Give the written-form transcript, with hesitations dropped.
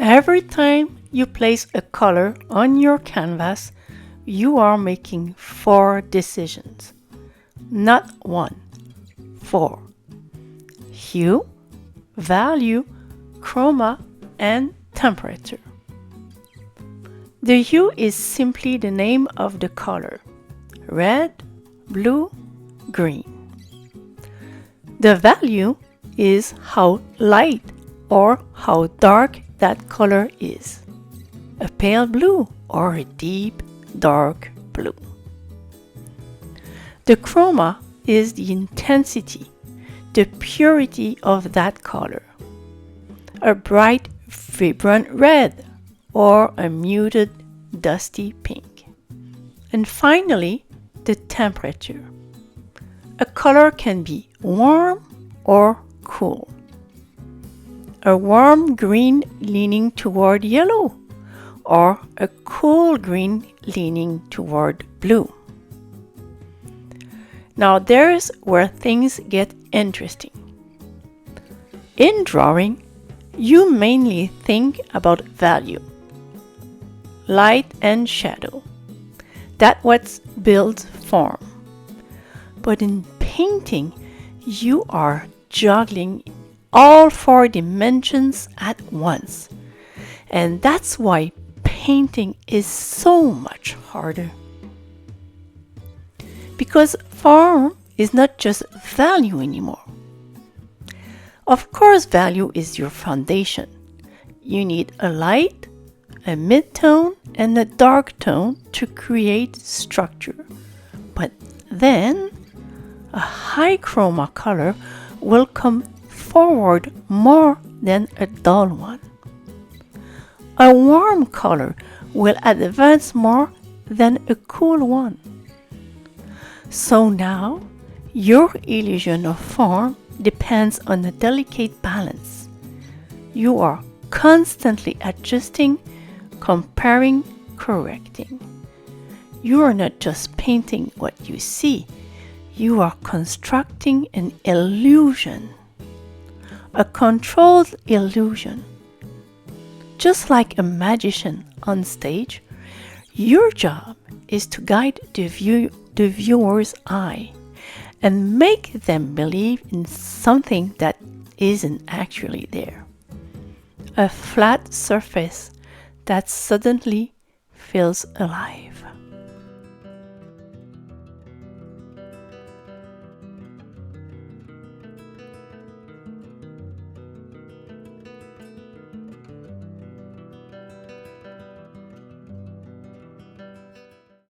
Every time you place a color on your canvas, you are making 4 decisions. Not 1, 4. Hue, value, chroma, and temperature. The hue is simply the name of the color. Red, blue, green. The value is how light or how dark that color is. A pale blue or a deep, dark blue. The chroma is the intensity, the purity of that color. A bright, vibrant red or a muted, dusty pink. And finally, the temperature. A color can be warm or cool. A warm green leaning toward yellow or a cool green leaning toward blue. Now there's where things get interesting. In drawing, you mainly think about value, light and shadow. That's what builds form. But in painting, you are juggling all 4 dimensions at once. And that's why painting is so much harder. Because form is not just value anymore. Of course, value is your foundation. You need a light, a mid-tone, and a dark tone to create structure. But then, a high chroma color will come forward more than a dull one. A warm color will advance more than a cool one. So now, your illusion of form depends on a delicate balance. You are constantly adjusting, comparing, correcting. You are not just painting what you see, you are constructing an illusion, a controlled illusion. Just like a magician on stage, your job is to guide the viewer's eye and make them believe in something that isn't actually there. A flat surface that suddenly feels alive.